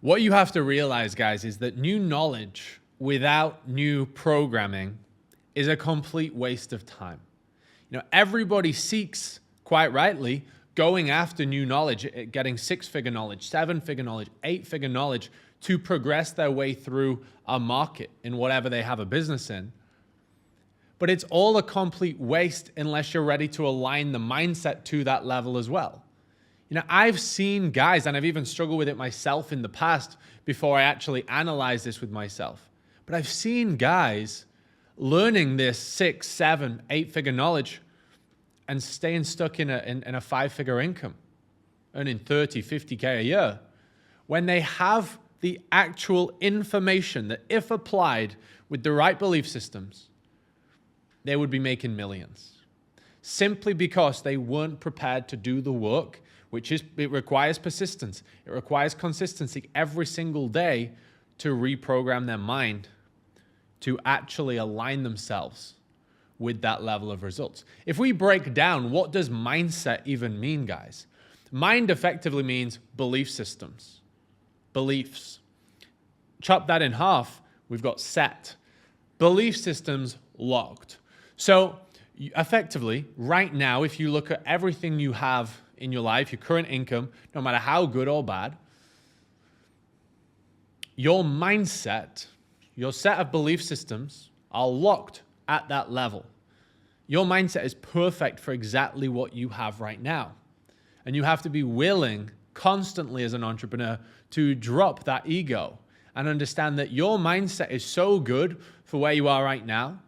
What you have to realize, guys, is that new knowledge without new programming is a complete waste of time. Everybody seeks, quite rightly, going after new knowledge, getting six-figure knowledge, seven-figure knowledge, eight-figure knowledge to progress their way through a market in whatever they have a business in. But it's all a complete waste unless you're ready to align the mindset to that level as well. I've seen guys, and I've even struggled with it myself in the past before I actually analyze this with myself. But I've seen guys learning this 6, 7, 8-figure knowledge and staying stuck in a 5-figure income, earning 30, 50K a year, when they have the actual information that, if applied with the right belief systems, they would be making millions. Simply because they weren't prepared to do the work, it requires persistence. It requires consistency every single day to reprogram their mind to actually align themselves with that level of results. If we break down, what does mindset even mean, guys? Mind effectively means belief systems, beliefs. Chop that in half, we've got set. Belief systems, locked. So effectively, right now, if you look at everything you have in your life, your current income, no matter how good or bad, your mindset, your set of belief systems are locked at that level. Your mindset is perfect for exactly what you have right now. And you have to be willing constantly as an entrepreneur to drop that ego and understand that your mindset is so good for where you are right now,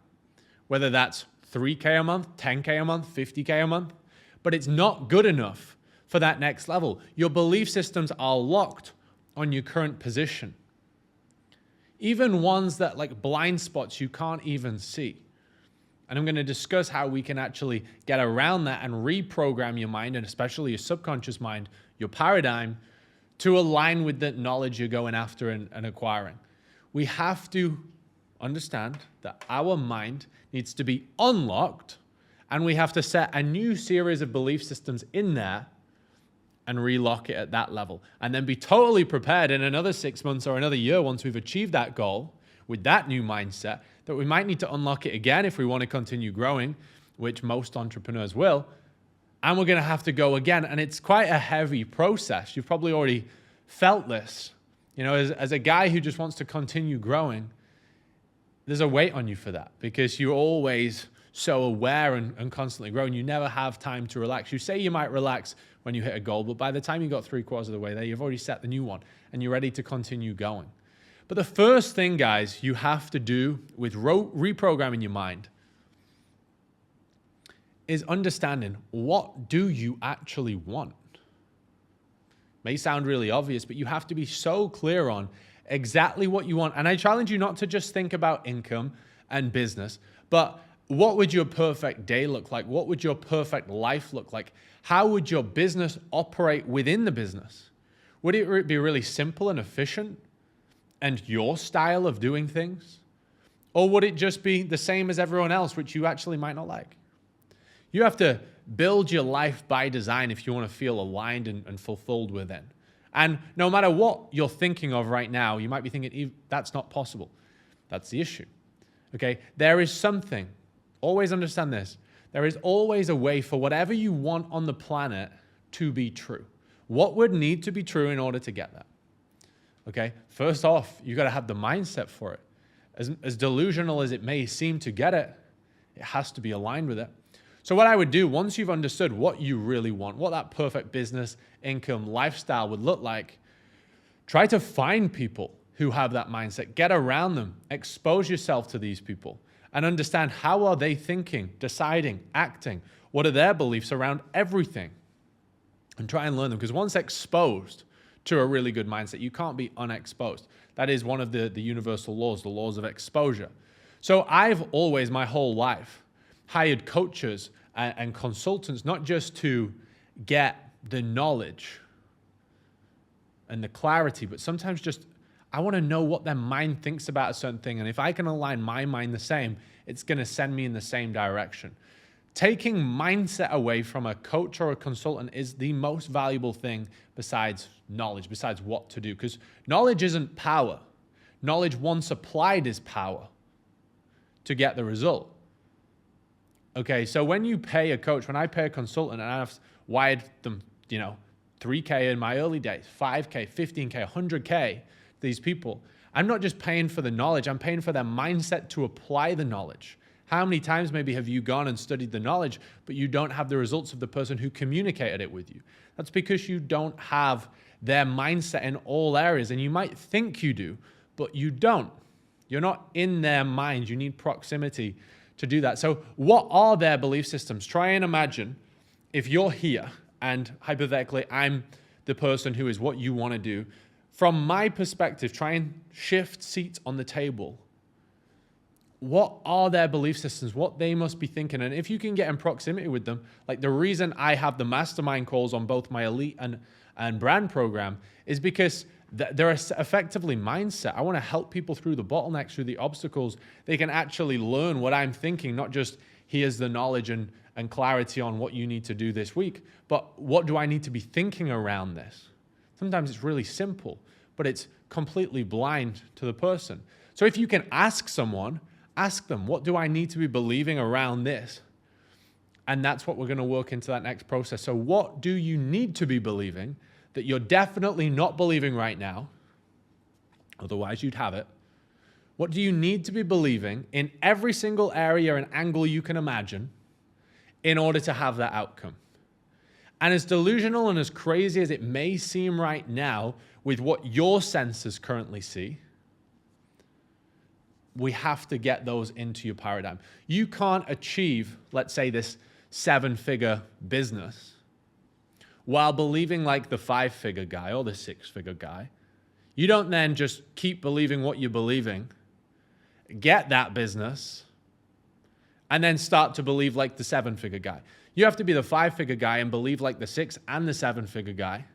whether that's 3K a month, 10K a month, 50K a month, but it's not good enough for that next level. Your belief systems are locked on your current position. Even ones that like blind spots you can't even see. And I'm going to discuss how we can actually get around that and reprogram your mind, and especially your subconscious mind, your paradigm, to align with the knowledge you're going after and acquiring. We have to understand that our mind needs to be unlocked, and we have to set a new series of belief systems in there and relock it at that level. And then be totally prepared in another 6 months or another year, once we've achieved that goal with that new mindset, that we might need to unlock it again if we want to continue growing, which most entrepreneurs will. And we're going to have to go again. And it's quite a heavy process. You've probably already felt this. As a guy who just wants to continue growing, there's a weight on you for that, because you're always so aware and constantly growing. You never have time to relax. You say you might relax when you hit a goal, but by the time you got 3/4 of the way there, you've already set the new one and you're ready to continue going. But the first thing, guys, you have to do with reprogramming your mind is understanding, what do you actually want? May sound really obvious, but you have to be so clear on exactly what you want. And I challenge you not to just think about income and business, but what would your perfect day look like? What would your perfect life look like? How would your business operate within the business? Would it be really simple and efficient and your style of doing things? Or would it just be the same as everyone else, which you actually might not like? You have to build your life by design if you want to feel aligned and fulfilled within. And no matter what you're thinking of right now, you might be thinking, that's not possible. That's the issue. Okay? There is something. Always understand this. There is always a way for whatever you want on the planet to be true. What would need to be true in order to get that? Okay? First off, you got to have the mindset for it. As delusional as it may seem to get it, it has to be aligned with it. So what I would do, once you've understood what you really want, what that perfect business, income, lifestyle would look like, try to find people who have that mindset. Get around them. Expose yourself to these people and understand, how are they thinking, deciding, acting? What are their beliefs around everything? And try and learn them. Because once exposed to a really good mindset, you can't be unexposed. That is one of the universal laws, the laws of exposure. So I've always, my whole life, hired coaches and consultants, not just to get the knowledge and the clarity, but sometimes just, I want to know what their mind thinks about a certain thing. And if I can align my mind the same, it's going to send me in the same direction. Taking mindset away from a coach or a consultant is the most valuable thing besides knowledge, besides what to do. Because knowledge isn't power. Knowledge once applied is power to get the result. Okay, so when you pay a coach, when I pay a consultant, and I've wired them, 3K in my early days, 5K, 15K, 100K, these people, I'm not just paying for the knowledge, I'm paying for their mindset to apply the knowledge. How many times maybe have you gone and studied the knowledge, but you don't have the results of the person who communicated it with you? That's because you don't have their mindset in all areas, and you might think you do, but you don't. You're not in their mind. You need proximity to do that. So what are their belief systems? Try and imagine if you're here and hypothetically I'm the person who is what you want to do. From my perspective, try and shift seats on the table. What are their belief systems? What they must be thinking? And if you can get in proximity with them, like the reason I have the mastermind calls on both my elite and brand program is because they're effectively mindset. I want to help people through the bottlenecks, through the obstacles. They can actually learn what I'm thinking, not just here's the knowledge and clarity on what you need to do this week, but what do I need to be thinking around this? Sometimes it's really simple, but it's completely blind to the person. So if you can ask someone, ask them, what do I need to be believing around this? And that's what we're going to work into that next process. So what do you need to be believing that you're definitely not believing right now? Otherwise, you'd have it. What do you need to be believing in every single area and angle you can imagine in order to have that outcome? And as delusional and as crazy as it may seem right now with what your senses currently see, we have to get those into your paradigm. You can't achieve, let's say, this 7-figure business while believing like the 5-figure guy or the 6-figure guy. You don't then just keep believing what you're believing, get that business, and then start to believe like the 7-figure guy. You have to be the 5-figure guy and believe like the 6 and the 7-figure guy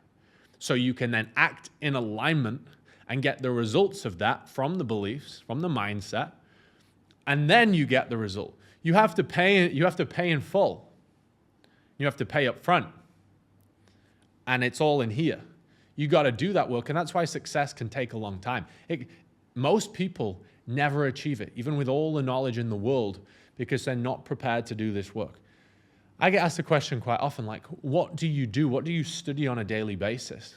so you can then act in alignment and get the results of that from the beliefs, from the mindset, and then you get the result. You have to pay in full. You have to pay up front. And it's all in here. You got to do that work, and that's why success can take a long time. Most people never achieve it, even with all the knowledge in the world, because they're not prepared to do this work. I get asked the question quite often, like, what do you do? What do you study on a daily basis?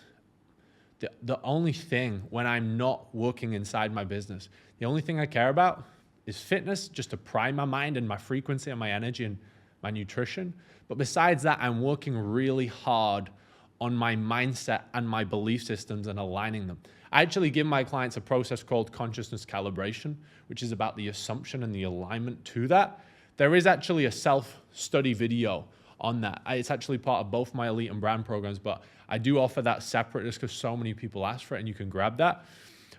The only thing when I'm not working inside my business, the only thing I care about is fitness, just to prime my mind and my frequency and my energy and my nutrition. But besides that, I'm working really hard on my mindset and my belief systems and aligning them. I actually give my clients a process called consciousness calibration, which is about the assumption and the alignment to that. There is actually a self-study video on that. It's actually part of both my elite and brand programs, but I do offer that separate just because so many people ask for it and you can grab that.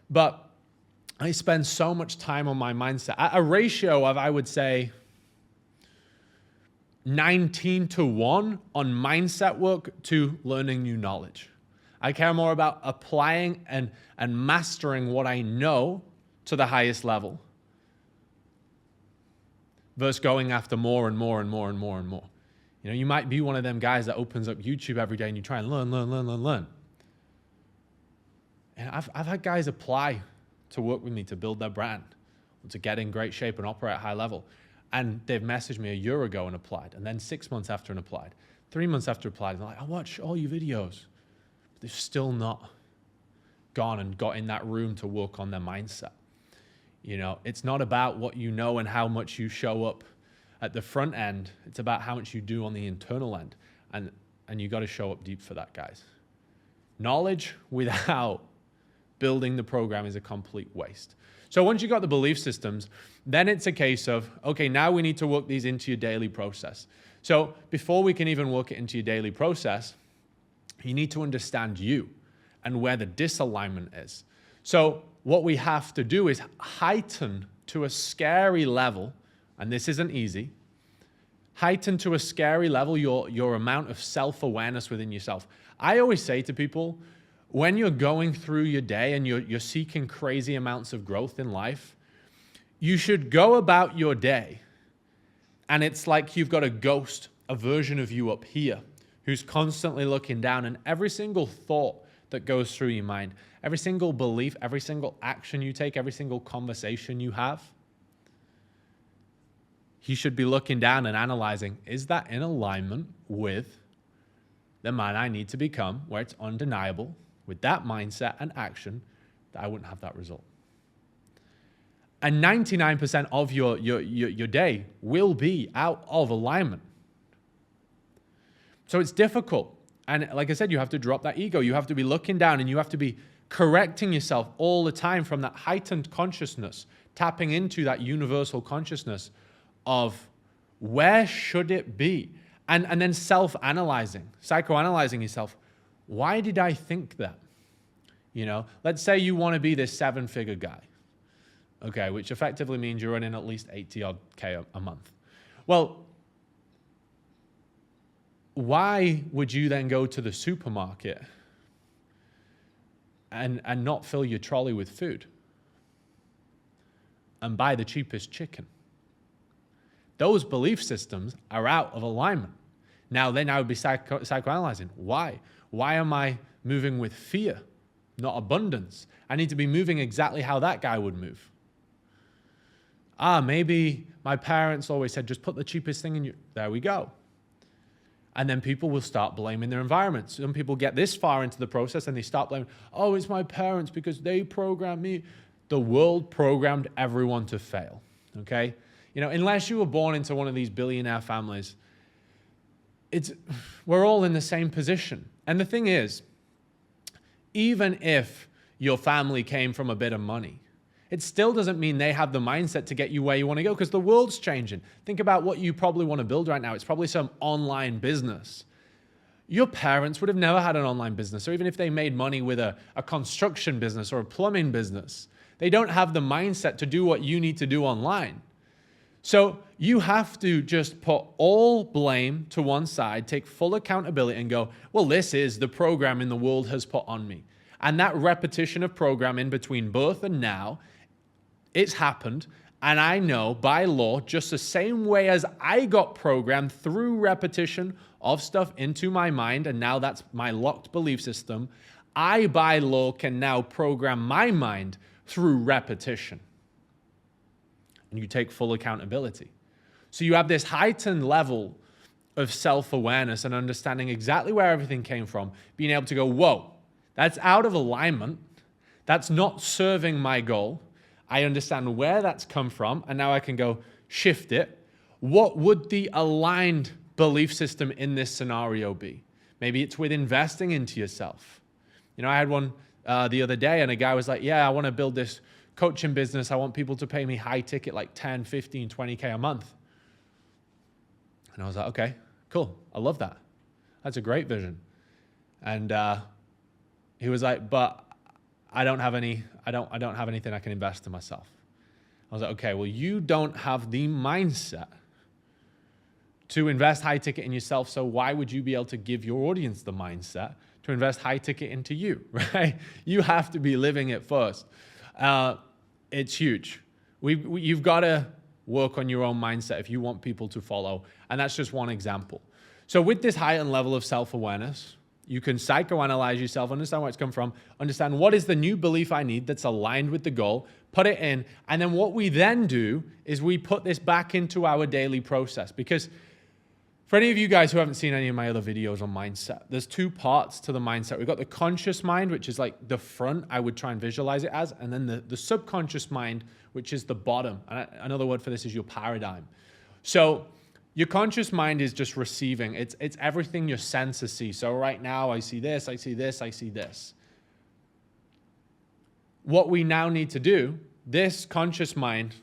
But I spend so much time on my mindset at a ratio of, I would say, 19-1 on mindset work to learning new knowledge. I care more about applying and mastering what I know to the highest level versus going after more and more and more and more and more. You know, you might be one of them guys that opens up YouTube every day and you try and learn. And I've had guys apply to work with me to build their brand, to get in great shape and operate at high level. And they've messaged me a year ago and applied, and then 6 months after and applied, 3 months after applied. And they're like, I watch all your videos. But they've still not gone and got in that room to work on their mindset. You know, it's not about what you know and how much you show up at the front end. It's about how much you do on the internal end. And you got to show up deep for that, guys. Knowledge without building the program is a complete waste. So once you got the belief systems, then it's a case of, okay, now we need to work these into your daily process. So before we can even work it into your daily process, you need to understand you and where the disalignment is. So what we have to do is heighten to a scary level, and this isn't easy, heighten to a scary level your amount of self-awareness within yourself. I always say to people, when you're going through your day and you're seeking crazy amounts of growth in life, you should go about your day And it's like you've got a ghost, a version of you up here, who's constantly looking down, and every single thought that goes through your mind, every single belief, every single action you take, every single conversation you have, he should be looking down and analyzing, is that in alignment with the man I need to become, where it's undeniable, with that mindset and action, that I wouldn't have that result. And 99% of your day will be out of alignment. So it's difficult. And like I said, you have to drop that ego. You have to be looking down and you have to be correcting yourself all the time from that heightened consciousness, tapping into that universal consciousness of where should it be? And then self-analyzing, psychoanalyzing yourself. Why did I think that? You know, let's say you want to be this 7-figure guy. Okay, which effectively means you're earning at least 80 odd K a month. Well, why would you then go to the supermarket and not fill your trolley with food and buy the cheapest chicken? Those belief systems are out of alignment. Now, then I would be psychoanalyzing. Why? Why am I moving with fear, not abundance? I need to be moving exactly how that guy would move. Maybe my parents always said, just put the cheapest thing in you. There we go. And then people will start blaming their environment. Some people get this far into the process and they start blaming, oh, it's my parents because they programmed me. The world programmed everyone to fail, okay? You know, unless you were born into one of these billionaire families, we're all in the same position. And the thing is, even if your family came from a bit of money, it still doesn't mean they have the mindset to get you where you want to go, because the world's changing. Think about what you probably want to build right now. It's probably some online business. Your parents would have never had an online business, or even if they made money with a construction business or a plumbing business, they don't have the mindset to do what you need to do online. So you have to just put all blame to one side, take full accountability and go, well, this is the programming the world has put on me. And that repetition of programming between birth and now, it's happened. And I know by law, just the same way as I got programmed through repetition of stuff into my mind, and now that's my locked belief system, I by law can now program my mind through repetition. And you take full accountability. So you have this heightened level of self-awareness and understanding exactly where everything came from, being able to go, whoa, that's out of alignment. That's not serving my goal. I understand where that's come from, and now I can go shift it. What would the aligned belief system in this scenario be? Maybe it's with investing into yourself. You know, I had one the other day, and a guy was like, yeah, I want to build this coaching business. I want people to pay me high ticket, like 10, 15, 20K a month. And I was like, okay, cool. I love that. That's a great vision. And he was like, but I don't have anything I can invest in myself. I was like, okay, well, you don't have the mindset to invest high ticket in yourself. So why would you be able to give your audience the mindset to invest high ticket into you, right? You have to be living it first. It's huge. You've got to work on your own mindset if you want people to follow. And that's just one example. So with this heightened level of self-awareness, you can psychoanalyze yourself, understand where it's come from, understand what is the new belief I need that's aligned with the goal, put it in. And then what we then do is we put this back into our daily process. Because for any of you guys who haven't seen any of my other videos on mindset, there's two parts to the mindset. We've got the conscious mind, which is like the front, I would try and visualize it as, and then the subconscious mind, which is the bottom. And another word for this is your paradigm. So your conscious mind is just receiving. It's everything your senses see. So right now I see this, I see this, I see this. What we now need to do, this conscious mind,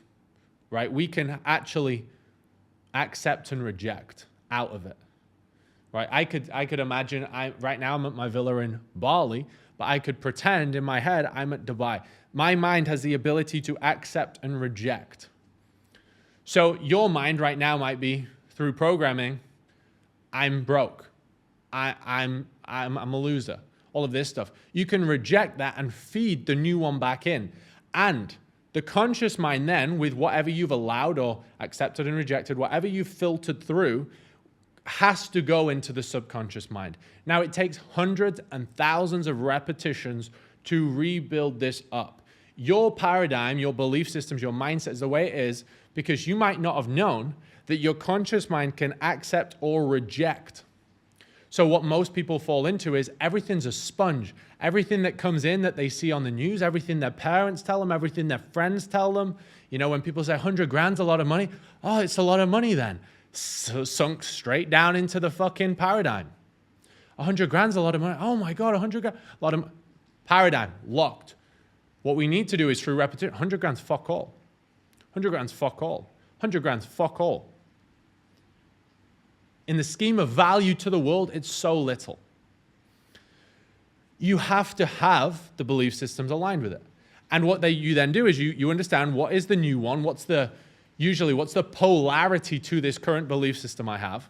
right, we can actually accept and reject out of it, right? I could imagine right now I'm at my villa in Bali, but I could pretend in my head I'm at Dubai. My mind has the ability to accept and reject. So your mind right now might be through programming, I'm broke, I'm a loser, all of this stuff. You can reject that and feed the new one back in. And The conscious mind then, with whatever you've allowed or accepted and rejected, whatever you've filtered through, has to go into the subconscious mind. Now, it takes hundreds and thousands of repetitions to rebuild this up. Your paradigm, your belief systems, your mindset is the way it is because you might not have known that your conscious mind can accept or reject. So what most people fall into is everything's a sponge. Everything that comes in that they see on the news, everything their parents tell them, everything their friends tell them. You know, when people say 100 grand's a lot of money, oh, it's a lot of money then. So sunk straight down into the fucking paradigm. 100 grand's a lot of money. Oh my God, 100 grand, a lot of paradigm, locked. What we need to do is through repetition, 100 grand's fuck all. 100 grand's fuck all. 100 grand's fuck all. In the scheme of value to the world, it's so little. You have to have the belief systems aligned with it. And what you then do is you understand what is the new one, what's the polarity to this current belief system I have,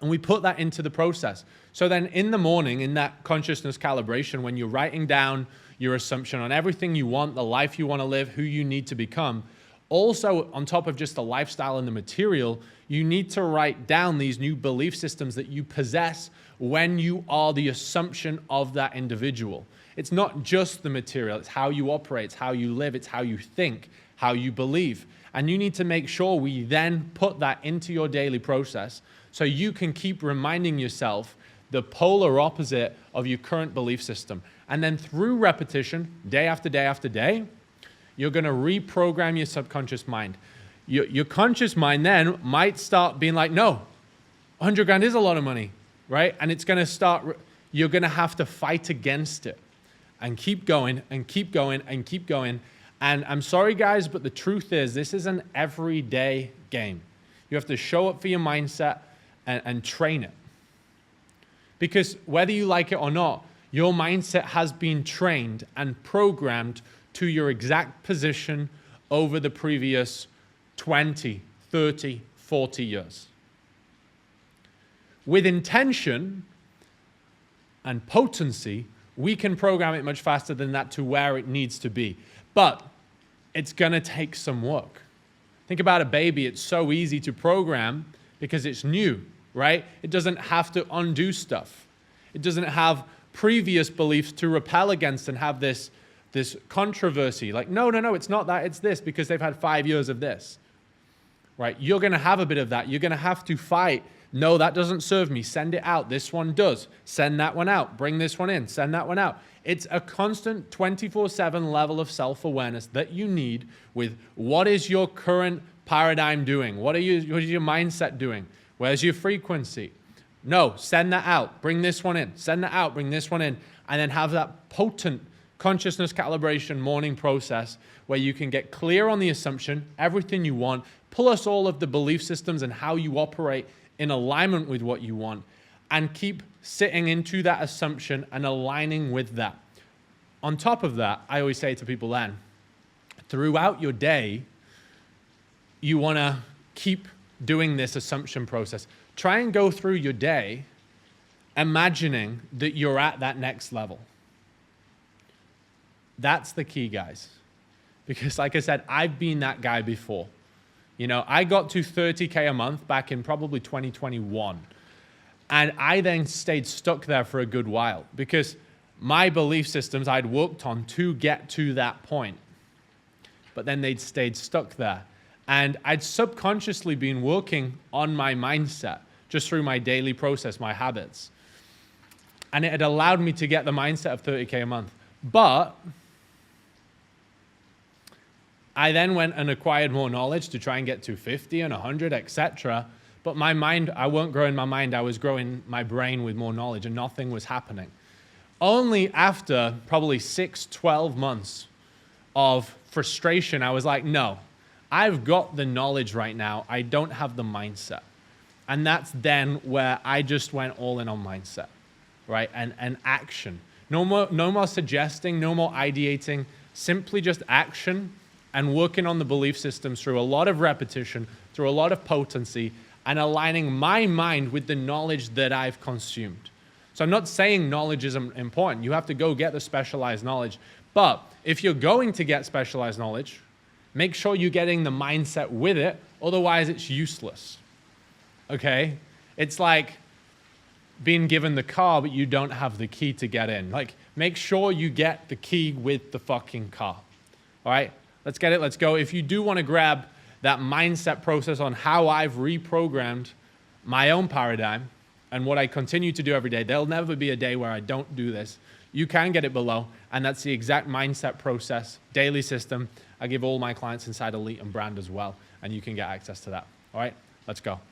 and we put that into the process. So then in the morning, in that consciousness calibration, when you're writing down your assumption on everything you want, the life you want to live, who you need to become, also on top of just the lifestyle and the material, you need to write down these new belief systems that you possess when you are the assumption of that individual. It's not just the material, it's how you operate, it's how you live, it's how you think, how you believe. And you need to make sure we then put that into your daily process so you can keep reminding yourself the polar opposite of your current belief system. And then through repetition, day after day after day, you're going to reprogram your subconscious mind. Your conscious mind then might start being like, no, 100 grand is a lot of money, right? And it's going to start, you're going to have to fight against it and keep going and keep going and keep going. And I'm sorry, guys, but the truth is this is an everyday game. You have to show up for your mindset and train it. Because whether you like it or not, your mindset has been trained and programmed to your exact position over the previous 20, 30, 40 years. With intention and potency, we can program it much faster than that to where it needs to be. But it's going to take some work. Think about a baby. It's so easy to program because it's new, right? It doesn't have to undo stuff. It doesn't have previous beliefs to repel against and have this controversy. Like, no, it's not that, it's this, because they've had 5 years of this, right? You're going to have a bit of that. You're going to have to fight. No, that doesn't serve me. Send it out. This one does. Send that one out. Bring this one in. Send that one out. It's a constant 24/7 level of self-awareness that you need with what is your current paradigm doing? What is your mindset doing? Where's your frequency? No, send that out. Bring this one in. Send that out. Bring this one in. And then have that potent consciousness calibration morning process where you can get clear on the assumption, everything you want, plus all of the belief systems and how you operate in alignment with what you want, and keep sitting into that assumption and aligning with that. On top of that, I always say to people then, throughout your day, you want to keep doing this assumption process. Try and go through your day imagining that you're at that next level. That's the key, guys. Because like I said, I've been that guy before. You know, I got to 30K a month back in probably 2021. And I then stayed stuck there for a good while because my belief systems I'd worked on to get to that point. But then they'd stayed stuck there. And I'd subconsciously been working on my mindset just through my daily process, my habits. And it had allowed me to get the mindset of 30K a month. But I then went and acquired more knowledge to try and get to 50 and 100, etc. But my mind, I weren't growing my mind, I was growing my brain with more knowledge and nothing was happening. Only after probably 6-12 months of frustration, I was like, no, I've got the knowledge right now. I don't have the mindset. And that's then where I just went all in on mindset, right? And action. No more suggesting, no more ideating, simply just action and working on the belief systems through a lot of repetition, through a lot of potency, and aligning my mind with the knowledge that I've consumed. So I'm not saying knowledge isn't important. You have to go get the specialized knowledge. But if you're going to get specialized knowledge, Make sure you're getting the mindset with it. Otherwise, it's useless. Okay? It's like being given the car, but you don't have the key to get in. Like, make sure you get the key with the fucking car. All right? Let's get it. Let's go. If you do want to grab that mindset process on how I've reprogrammed my own paradigm and what I continue to do every day, there'll never be a day where I don't do this. You can get it below, and that's the exact mindset process, daily system. I give all my clients inside Elite and Brand as well, and you can get access to that. All right? Let's go.